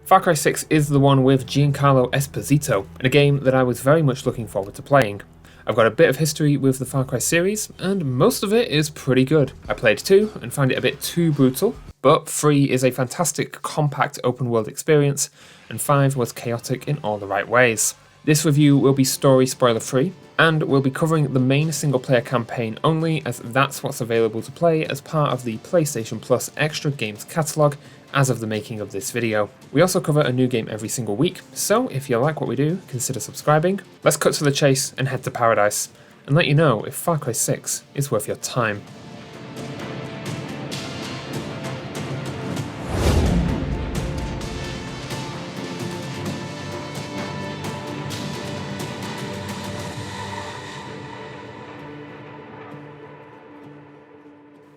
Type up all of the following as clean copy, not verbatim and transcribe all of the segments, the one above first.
Far Cry 6 is the one with Giancarlo Esposito, and a game that I was very much looking forward to playing. I've got a bit of history with the Far Cry series, and most of it is pretty good. I played 2 and found it a bit too brutal, but 3 is a fantastic, compact open world experience, and 5 was chaotic in all the right ways. This review will be story spoiler free, and we'll be covering the main single player campaign only, as that's what's available to play as part of the PlayStation Plus Extra Games catalogue as of the making of this video. We also cover a new game every single week, so if you like what we do, consider subscribing. Let's cut to the chase and head to paradise, and let you know if Far Cry 6 is worth your time.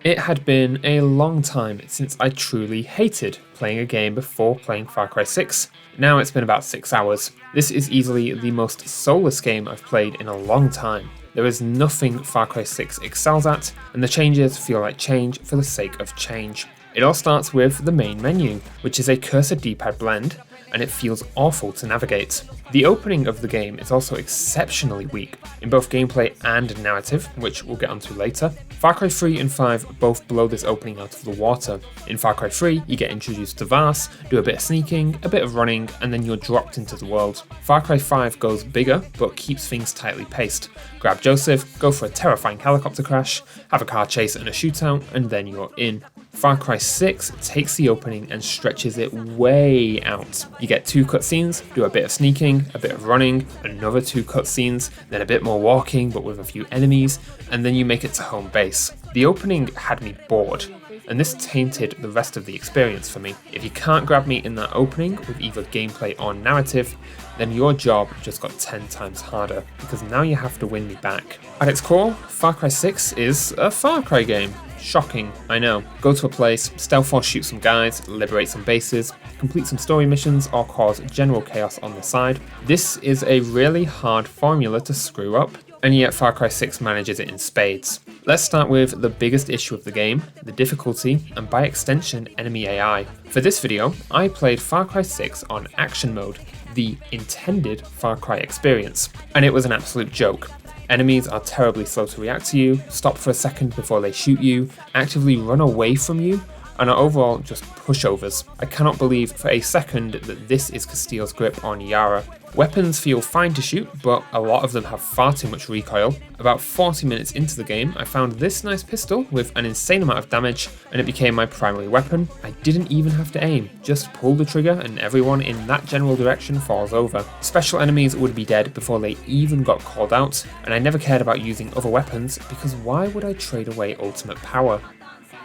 It had been a long time since I truly hated playing a game before playing Far Cry 6. Now it's been about 6 hours. This is easily the most soulless game I've played in a long time. There is nothing Far Cry 6 excels at, and the changes feel like change for the sake of change. It all starts with the main menu, which is a cursor D-pad blend, and it feels awful to navigate. The opening of the game is also exceptionally weak, in both gameplay and narrative, which we'll get onto later. Far Cry 3 and 5 both blow this opening out of the water. In Far Cry 3, you get introduced to Vars, do a bit of sneaking, a bit of running, and then you're dropped into the world. Far Cry 5 goes bigger, but keeps things tightly paced. Grab Joseph, go for a terrifying helicopter crash, have a car chase and a shootout, and then you're in. Far Cry 6 takes the opening and stretches it way out. You get 2 cutscenes, do a bit of sneaking, a bit of running, another 2 cutscenes, then a bit more walking but with a few enemies, and then you make it to home base. The opening had me bored, and this tainted the rest of the experience for me. If you can't grab me in that opening with either gameplay or narrative, then your job just got 10 times harder, because now you have to win me back. At its core, Far Cry 6 is a Far Cry game. Shocking, I know. Go to a place, stealth or shoot some guys, liberate some bases, complete some story missions, or cause general chaos on the side. This is a really hard formula to screw up, and yet Far Cry 6 manages it in spades. Let's start with the biggest issue of the game, the difficulty, and by extension, enemy AI. For this video, I played Far Cry 6 on action mode, the intended Far Cry experience, and it was an absolute joke. Enemies are terribly slow to react to you, stop for a second before they shoot you, actively run away from you, and are overall just pushovers. I cannot believe for a second that this is Castile's grip on Yara. Weapons feel fine to shoot, but a lot of them have far too much recoil. About 40 minutes into the game, I found this nice pistol with an insane amount of damage, and it became my primary weapon. I didn't even have to aim, just pull the trigger and everyone in that general direction falls over. Special enemies would be dead before they even got called out, and I never cared about using other weapons, because why would I trade away ultimate power?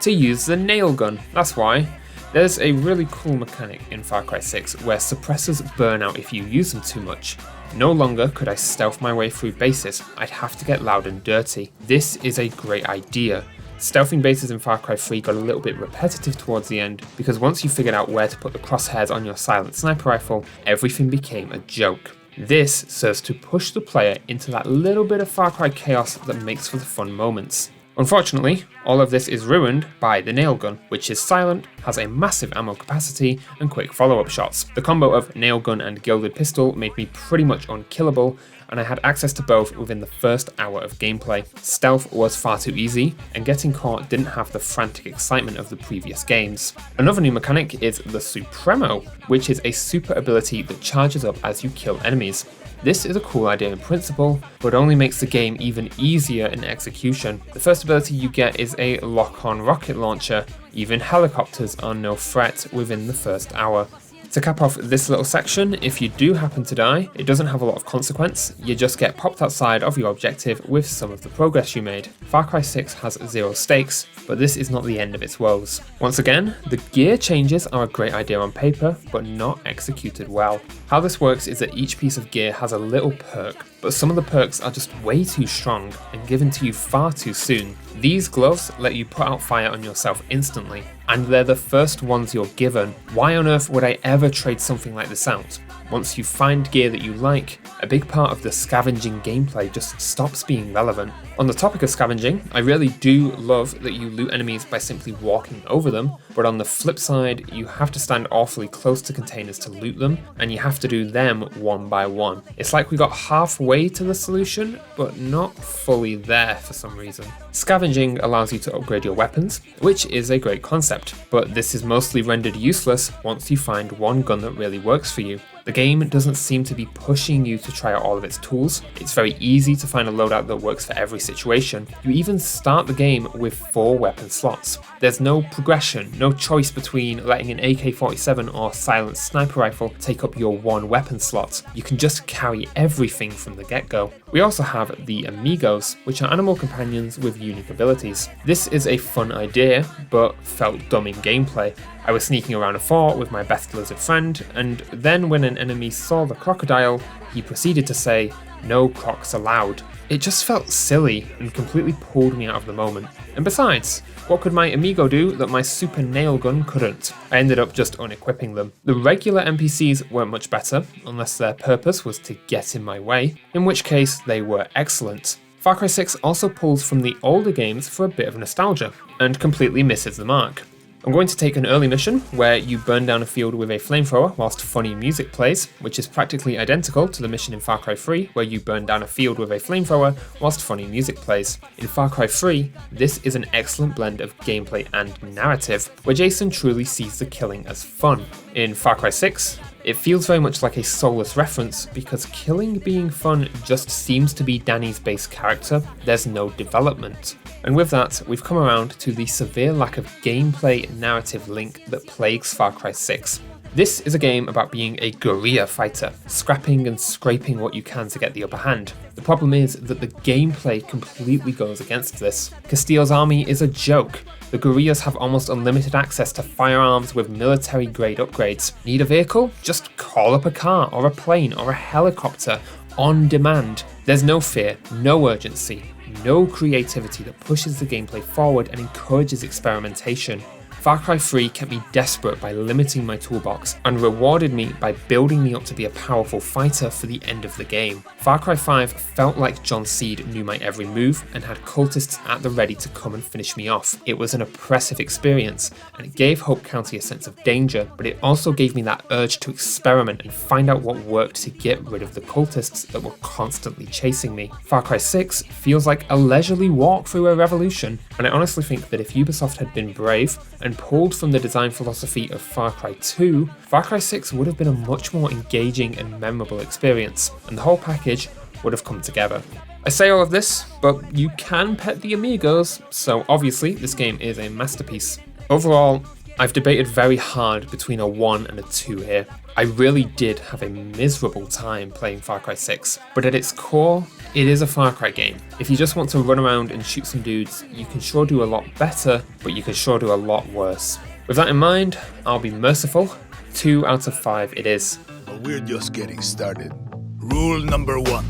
To use the nail gun, that's why. There's a really cool mechanic in Far Cry 6 where suppressors burn out if you use them too much. No longer could I stealth my way through bases, I'd have to get loud and dirty. This is a great idea. Stealthing bases in Far Cry 3 got a little bit repetitive towards the end, because once you figured out where to put the crosshairs on your silent sniper rifle, everything became a joke. This serves to push the player into that little bit of Far Cry chaos that makes for the fun moments. Unfortunately, all of this is ruined by the nail gun, which is silent, has a massive ammo capacity, and quick follow-up shots. The combo of nail gun and gilded pistol made me pretty much unkillable, and I had access to both within the first hour of gameplay. Stealth was far too easy, and getting caught didn't have the frantic excitement of the previous games. Another new mechanic is the Supremo, which is a super ability that charges up as you kill enemies. This is a cool idea in principle, but only makes the game even easier in execution. The first ability you get is a lock-on rocket launcher. Even helicopters are no threat within the first hour. To cap off this little section, if you do happen to die, it doesn't have a lot of consequence, you just get popped outside of your objective with some of the progress you made. Far Cry 6 has 0 stakes, but this is not the end of its woes. Once again, the gear changes are a great idea on paper, but not executed well. How this works is that each piece of gear has a little perk, but some of the perks are just way too strong and given to you far too soon. These gloves let you put out fire on yourself instantly, and they're the first ones you're given. Why on earth would I ever trade something like this out? Once you find gear that you like, a big part of the scavenging gameplay just stops being relevant. On the topic of scavenging, I really do love that you loot enemies by simply walking over them, but on the flip side, you have to stand awfully close to containers to loot them, and you have to do them one by one. It's like we got halfway to the solution, but not fully there for some reason. Scavenging allows you to upgrade your weapons, which is a great concept, but this is mostly rendered useless once you find one gun that really works for you. The game doesn't seem to be pushing you to try out all of its tools. It's very easy to find a loadout that works for every situation. You even start the game with 4 weapon slots. There's no progression, no choice between letting an AK-47 or silenced sniper rifle take up your 1 weapon slot. You can just carry everything from the get-go. We also have the amigos, which are animal companions with unique abilities. This is a fun idea, but felt dumb in gameplay. I was sneaking around a fort with my best lizard friend, and then when an enemy saw the crocodile, he proceeded to say, "No crocs allowed." It just felt silly and completely pulled me out of the moment. And besides, what could my amigo do that my super nail gun couldn't? I ended up just unequipping them. The regular NPCs weren't much better, unless their purpose was to get in my way, in which case they were excellent. Far Cry 6 also pulls from the older games for a bit of nostalgia, and completely misses the mark. I'm going to take an early mission where you burn down a field with a flamethrower whilst funny music plays, which is practically identical to the mission in Far Cry 3 where you burn down a field with a flamethrower whilst funny music plays. In Far Cry 3, this is an excellent blend of gameplay and narrative, where Jason truly sees the killing as fun. In Far Cry 6, it feels very much like a soulless reference because killing being fun just seems to be Danny's base character, there's no development. And with that, we've come around to the severe lack of gameplay narrative link that plagues Far Cry 6. This is a game about being a guerrilla fighter, scrapping and scraping what you can to get the upper hand. The problem is that the gameplay completely goes against this. Castillo's army is a joke. The guerrillas have almost unlimited access to firearms with military-grade upgrades. Need a vehicle? Just call up a car or a plane or a helicopter on demand. There's no fear, no urgency, no creativity that pushes the gameplay forward and encourages experimentation. Far Cry 3 kept me desperate by limiting my toolbox and rewarded me by building me up to be a powerful fighter for the end of the game. Far Cry 5 felt like John Seed knew my every move and had cultists at the ready to come and finish me off. It was an oppressive experience, and it gave Hope County a sense of danger, but it also gave me that urge to experiment and find out what worked to get rid of the cultists that were constantly chasing me. Far Cry 6 feels like a leisurely walk through a revolution, and I honestly think that if Ubisoft had been brave and pulled from the design philosophy of Far Cry 2, Far Cry 6 would have been a much more engaging and memorable experience, and the whole package would have come together. I say all of this, but you can pet the amigos, so obviously this game is a masterpiece. Overall, I've debated very hard between a 1 and a 2 here. I really did have a miserable time playing Far Cry 6, but at its core, it is a Far Cry game. If you just want to run around and shoot some dudes, you can sure do a lot better, but you can sure do a lot worse. With that in mind, I'll be merciful. 2 out of 5 it is. But we're just getting started. Rule number 1.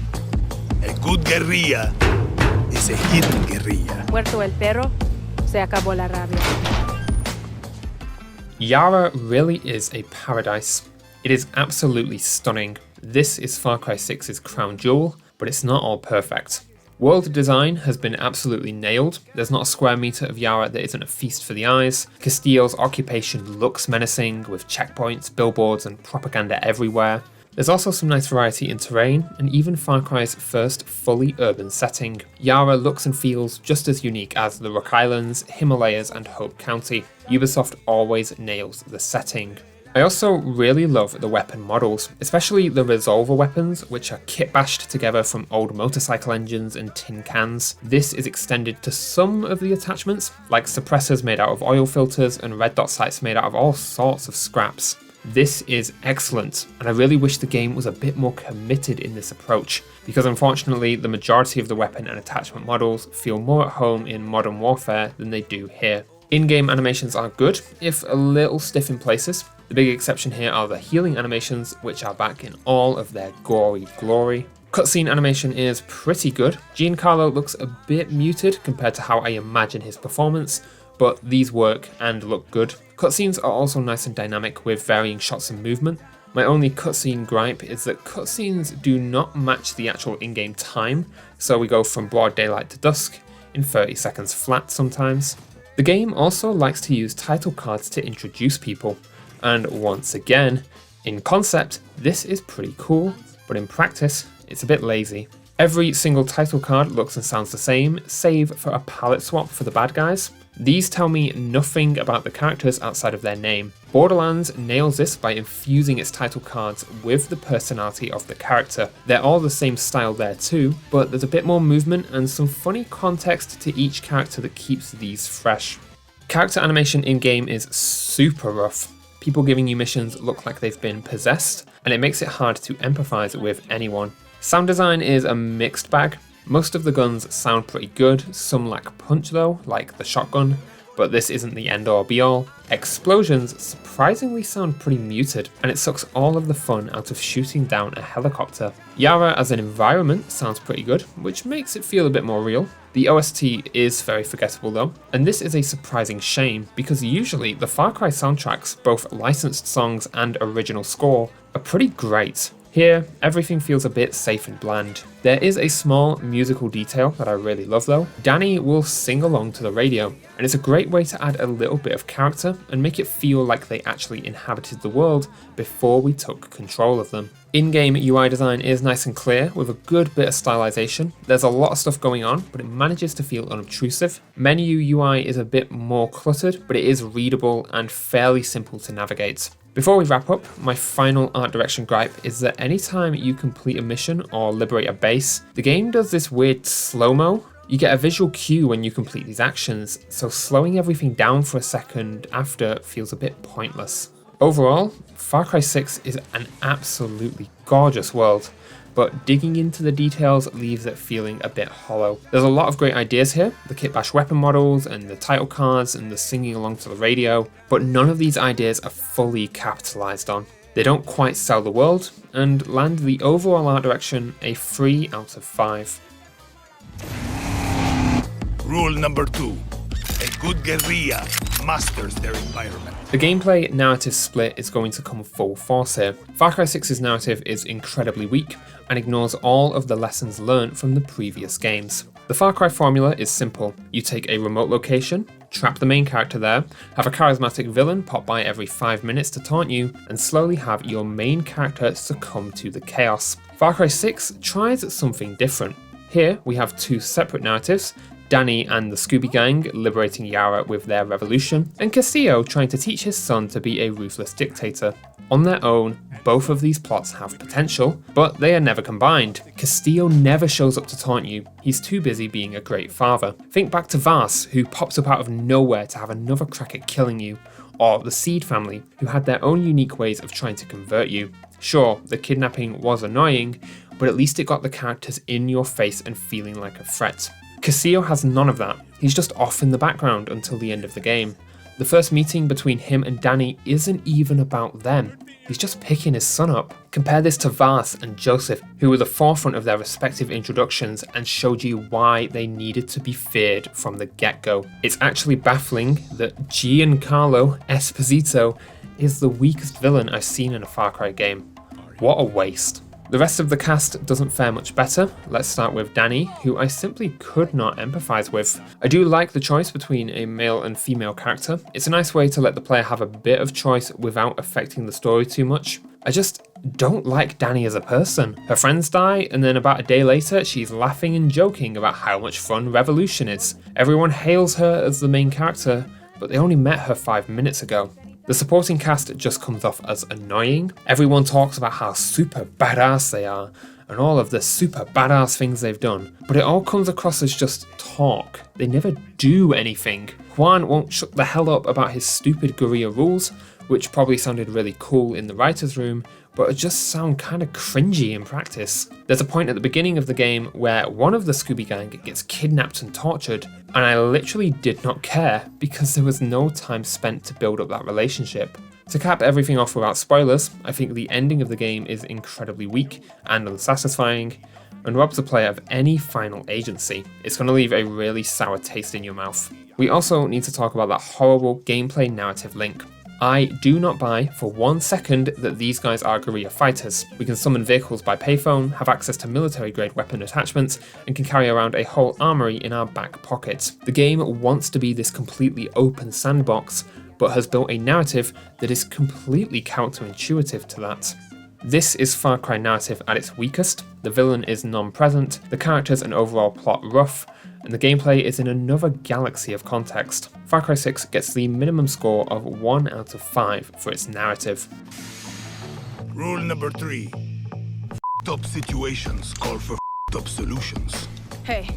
A good guerrilla is a hidden guerrilla. Muerto el perro, se acabó la rabia. Yara really is a paradise. It is absolutely stunning. This is Far Cry 6's crown jewel, but it's not all perfect. World design has been absolutely nailed. There's not a square meter of Yara that isn't a feast for the eyes. Castillo's occupation looks menacing, with checkpoints, billboards, and propaganda everywhere. There's also some nice variety in terrain, and even Far Cry's first fully urban setting. Yara looks and feels just as unique as the Rock Islands, Himalayas, and Hope County. Ubisoft always nails the setting. I also really love the weapon models, especially the resolver weapons, which are kit-bashed together from old motorcycle engines and tin cans. This is extended to some of the attachments, like suppressors made out of oil filters and red dot sights made out of all sorts of scraps. This is excellent, and I really wish the game was a bit more committed in this approach, because unfortunately the majority of the weapon and attachment models feel more at home in Modern Warfare than they do here. In-game animations are good, if a little stiff in places. The big exception here are the healing animations, which are back in all of their gory glory. Cutscene animation is pretty good. Giancarlo looks a bit muted compared to how I imagine his performance, but these work and look good. Cutscenes are also nice and dynamic with varying shots and movement. My only cutscene gripe is that cutscenes do not match the actual in-game time, so we go from broad daylight to dusk in 30 seconds flat sometimes. The game also likes to use title cards to introduce people, and once again, in concept, this is pretty cool, but in practice, it's a bit lazy. Every single title card looks and sounds the same, save for a palette swap for the bad guys. These tell me nothing about the characters outside of their name. Borderlands nails this by infusing its title cards with the personality of the character. They're all the same style there too, but there's a bit more movement and some funny context to each character that keeps these fresh. Character animation in-game is super rough. People giving you missions look like they've been possessed, and it makes it hard to empathize with anyone. Sound design is a mixed bag. Most of the guns sound pretty good, some lack punch though, like the shotgun, but this isn't the end all be all. Explosions surprisingly sound pretty muted, and it sucks all of the fun out of shooting down a helicopter. Yara as an environment sounds pretty good, which makes it feel a bit more real. The OST is very forgettable though, and this is a surprising shame because usually the Far Cry soundtracks, both licensed songs and original score, are pretty great. Here, everything feels a bit safe and bland. There is a small musical detail that I really love though. Danny will sing along to the radio, and it's a great way to add a little bit of character and make it feel like they actually inhabited the world before we took control of them. In-game UI design is nice and clear with a good bit of stylization. There's a lot of stuff going on, but it manages to feel unobtrusive. Menu UI is a bit more cluttered, but it is readable and fairly simple to navigate. Before we wrap up, my final art direction gripe is that anytime you complete a mission or liberate a base, the game does this weird slow-mo. You get a visual cue when you complete these actions, so slowing everything down for a second after feels a bit pointless. Overall, Far Cry 6 is an absolutely gorgeous world, but digging into the details leaves it feeling a bit hollow. There's a lot of great ideas here, the kit bash weapon models and the title cards and the singing along to the radio, but none of these ideas are fully capitalized on. They don't quite sell the world and land the overall art direction a 3 out of 5. Rule number 2. A good guerrilla masters their environment. The gameplay narrative split is going to come full force here. Far Cry 6's narrative is incredibly weak and ignores all of the lessons learned from the previous games. The Far Cry formula is simple. You take a remote location, trap the main character there, have a charismatic villain pop by every 5 minutes to taunt you, and slowly have your main character succumb to the chaos. Far Cry 6 tries something different. Here we have 2 separate narratives, Danny and the Scooby Gang liberating Yara with their revolution, and Castillo trying to teach his son to be a ruthless dictator. On their own, both of these plots have potential, but they are never combined. Castillo never shows up to taunt you, he's too busy being a great father. Think back to Vas, who pops up out of nowhere to have another crack at killing you, or the Seed family, who had their own unique ways of trying to convert you. Sure, the kidnapping was annoying, but at least it got the characters in your face and feeling like a threat. Castillo has none of that. He's just off in the background until the end of the game. The first meeting between him and Danny isn't even about them. He's just picking his son up. Compare this to Vas and Joseph, who were the forefront of their respective introductions and showed you why they needed to be feared from the get-go. It's actually baffling that Giancarlo Esposito is the weakest villain I've seen in a Far Cry game. What a waste. The rest of the cast doesn't fare much better. Let's start with Danny, who I simply could not empathize with. I do like the choice between a male and female character. It's a nice way to let the player have a bit of choice without affecting the story too much. I just don't like Danny as a person. Her friends die, and then about a day later, she's laughing and joking about how much fun Revolution is. Everyone hails her as the main character, but they only met her 5 minutes ago. The supporting cast just comes off as annoying. Everyone talks about how super badass they are and all of the super badass things they've done, but it all comes across as just talk. They never do anything. Juan won't shut the hell up about his stupid guerrilla rules, which probably sounded really cool in the writer's room, but just sound kind of cringy in practice. There's a point at the beginning of the game where one of the Scooby Gang gets kidnapped and tortured, and I literally did not care because there was no time spent to build up that relationship. To cap everything off without spoilers, I think the ending of the game is incredibly weak and unsatisfying, and robs the player of any final agency. It's going to leave a really sour taste in your mouth. We also need to talk about that horrible gameplay narrative link. I do not buy for 1 second that these guys are guerrilla fighters. We can summon vehicles by payphone, have access to military grade weapon attachments, and can carry around a whole armory in our back pocket. The game wants to be this completely open sandbox, but has built a narrative that is completely counterintuitive to that. This is Far Cry narrative at its weakest. The villain is non-present, the characters and overall plot rough, and the gameplay is in another galaxy of context. Far Cry 6 gets the minimum score of 1 out of 5 for its narrative. Rule number 3. F***ed-up situations call for f***ed-up solutions. Hey,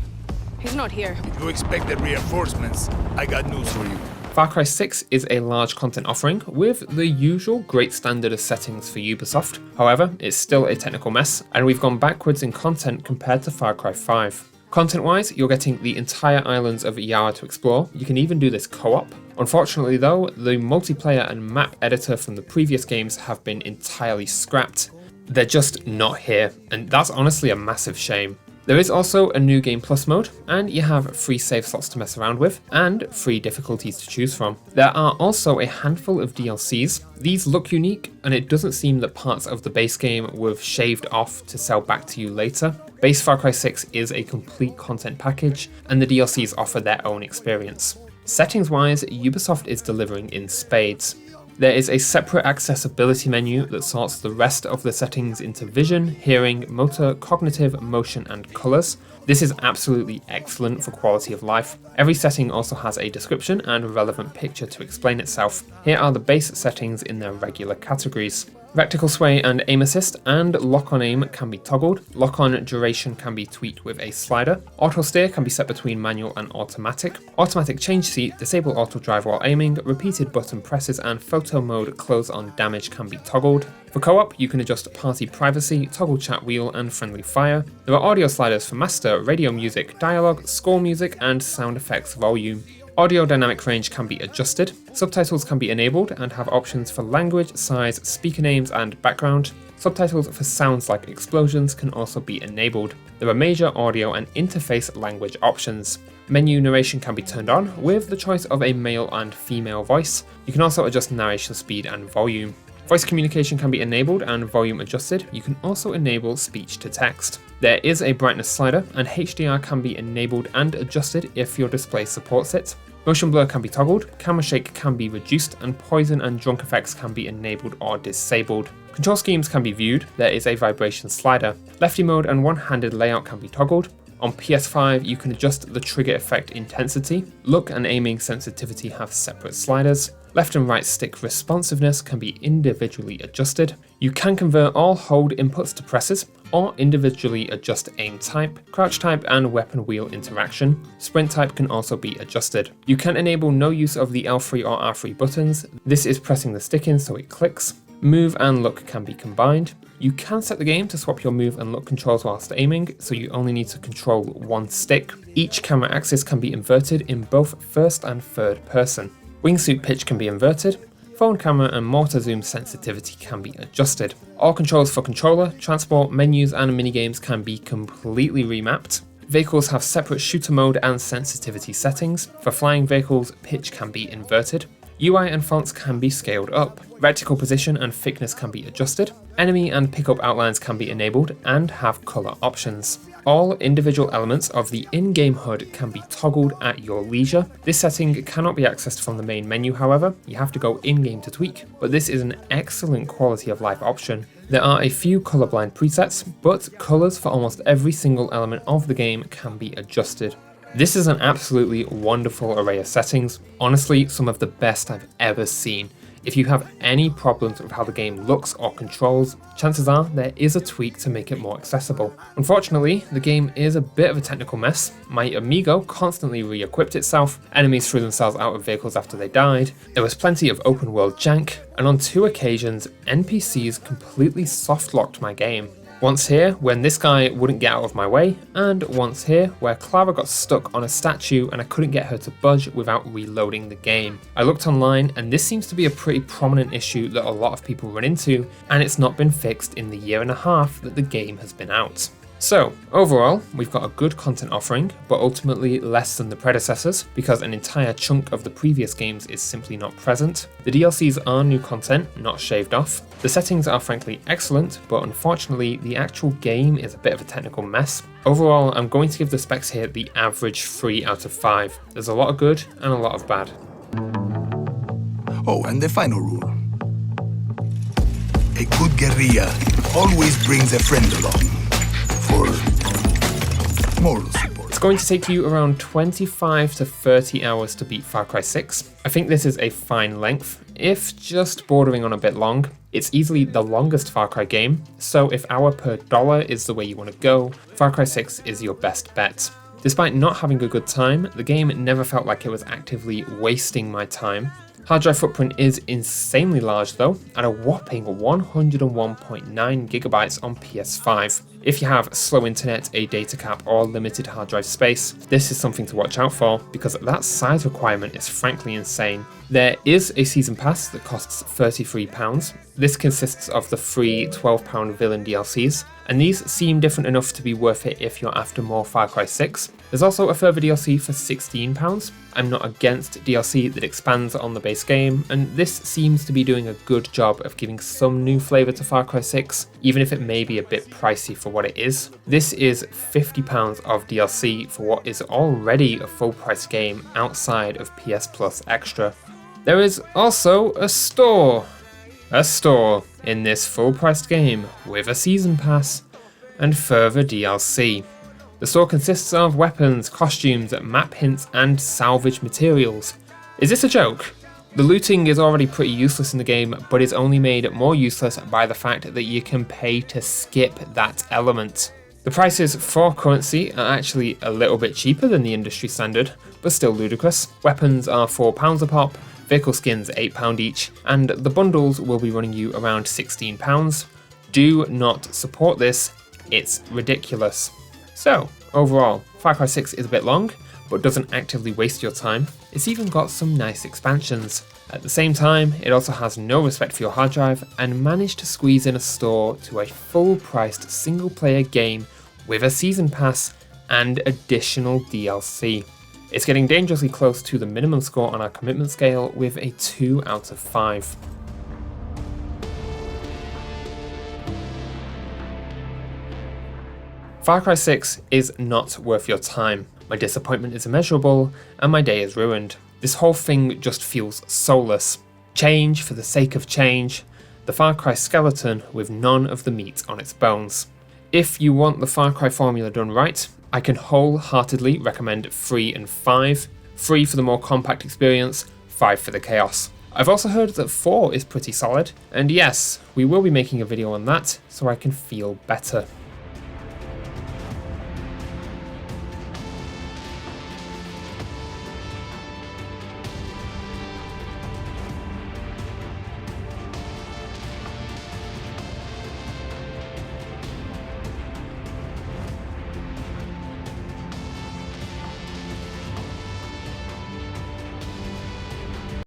he's not here. If you expected reinforcements, I got news for you. Far Cry 6 is a large content offering with the usual great standard of settings for Ubisoft. However, it's still a technical mess, and we've gone backwards in content compared to Far Cry 5. Content-wise, you're getting the entire islands of Yara to explore. You can even do this co-op. Unfortunately though, the multiplayer and map editor from the previous games have been entirely scrapped. They're just not here, and that's honestly a massive shame. There is also a new game plus mode, and you have free save slots to mess around with, and free difficulties to choose from. There are also a handful of DLCs. These look unique, and it doesn't seem that parts of the base game were shaved off to sell back to you later. Base Far Cry 6 is a complete content package, and the DLCs offer their own experience. Settings-wise, Ubisoft is delivering in spades. There is a separate accessibility menu that sorts the rest of the settings into vision, hearing, motor, cognitive, motion, and colours. This is absolutely excellent for quality of life. Every setting also has a description and relevant picture to explain itself. Here are the base settings in their regular categories. Vertical sway and aim assist and lock-on aim can be toggled. Lock-on duration can be tweaked with a slider. Auto steer can be set between manual and automatic. Automatic change seat, disable auto drive while aiming. Repeated button presses and photo mode close on damage can be toggled. For co-op, you can adjust party privacy, toggle chat wheel, and friendly fire. There are audio sliders for master, radio music, dialogue, score music, and sound effects volume. Audio dynamic range can be adjusted, subtitles can be enabled and have options for language, size, speaker names and background. Subtitles for sounds like explosions can also be enabled. There are major audio and interface language options. Menu narration can be turned on with the choice of a male and female voice. You can also adjust narration speed and volume. Voice communication can be enabled and volume adjusted. You can also enable speech to text. There is a brightness slider, and HDR can be enabled and adjusted if your display supports it. Motion blur can be toggled, camera shake can be reduced, and poison and drunk effects can be enabled or disabled. Control schemes can be viewed. There is a vibration slider. Lefty mode and one-handed layout can be toggled. On PS5, you can adjust the trigger effect intensity. Look and aiming sensitivity have separate sliders. Left and right stick responsiveness can be individually adjusted. You can convert all hold inputs to presses, or individually adjust aim type, crouch type, and weapon wheel interaction. Sprint type can also be adjusted. You can enable no use of the L3 or R3 buttons. This is pressing the stick in so it clicks. Move and look can be combined. You can set the game to swap your move and look controls whilst aiming, so you only need to control one stick. Each camera axis can be inverted in both first and third person. Wingsuit pitch can be inverted. Phone camera and mortar zoom sensitivity can be adjusted. All controls for controller, transport, menus, and minigames can be completely remapped. Vehicles have separate shooter mode and sensitivity settings. For flying vehicles, pitch can be inverted. UI and fonts can be scaled up. Vertical position and thickness can be adjusted. Enemy and pickup outlines can be enabled and have color options. All individual elements of the in-game HUD can be toggled at your leisure. This setting cannot be accessed from the main menu, however. You have to go in-game to tweak, but this is an excellent quality of life option. There are a few colorblind presets, but colors for almost every single element of the game can be adjusted. This is an absolutely wonderful array of settings, honestly some of the best I've ever seen. If you have any problems with how the game looks or controls, chances are there is a tweak to make it more accessible. Unfortunately, the game is a bit of a technical mess. My Amigo constantly re-equipped itself, enemies threw themselves out of vehicles after they died, there was plenty of open world jank, and on 2 occasions, NPCs completely soft-locked my game. Once here, when this guy wouldn't get out of my way, and once here, where Clara got stuck on a statue and I couldn't get her to budge without reloading the game. I looked online, and this seems to be a pretty prominent issue that a lot of people run into, and it's not been fixed in the 1.5 years that the game has been out. So, overall, we've got a good content offering, but ultimately less than the predecessors, because an entire chunk of the previous games is simply not present. The DLCs are new content, not shaved off. The settings are frankly excellent, but unfortunately, the actual game is a bit of a technical mess. Overall, I'm going to give the specs here the average 3 out of 5. There's a lot of good and a lot of bad. Oh, and the final rule. A good guerrilla always brings a friend along for moral support. It's going to take you around 25 to 30 hours to beat Far Cry 6. I think this is a fine length, if just bordering on a bit long. It's easily the longest Far Cry game, so if hour per dollar is the way you want to go, Far Cry 6 is your best bet. Despite not having a good time, the game never felt like it was actively wasting my time. Hard drive footprint is insanely large though, at a whopping 101.9 gigabytes on PS5. If you have slow internet, a data cap, or limited hard drive space, this is something to watch out for, because that size requirement is frankly insane. There is a season pass that costs £33. This consists of the free £12 villain DLCs, and these seem different enough to be worth it if you're after more Far Cry 6. There's also a further DLC for £16. I'm not against DLC that expands on the base game, and this seems to be doing a good job of giving some new flavour to Far Cry 6, even if it may be a bit pricey for what it is. This is £50 of DLC for what is already a full price game outside of PS Plus Extra. There is also a store in this full priced game with a season pass and further DLC. The store consists of weapons, costumes, map hints, and salvage materials. Is this a joke? The looting is already pretty useless in the game, but is only made more useless by the fact that you can pay to skip that element. The prices for currency are actually a little bit cheaper than the industry standard, but still ludicrous. Weapons are £4 a pop, vehicle skins £8 each, and the bundles will be running you around £16. Do not support this, it's ridiculous. So, overall, Far Cry 6 is a bit long, but doesn't actively waste your time. It's even got some nice expansions. At the same time, it also has no respect for your hard drive and managed to squeeze in a store to a full-priced single-player game with a season pass and additional DLC. It's getting dangerously close to the minimum score on our commitment scale with a 2 out of 5. Far Cry 6 is not worth your time. My disappointment is immeasurable, and my day is ruined. This whole thing just feels soulless. Change for the sake of change. The Far Cry skeleton with none of the meat on its bones. If you want the Far Cry formula done right, I can wholeheartedly recommend 3 and 5. 3 for the more compact experience, 5 for the chaos. I've also heard that 4 is pretty solid, and yes, we will be making a video on that so I can feel better.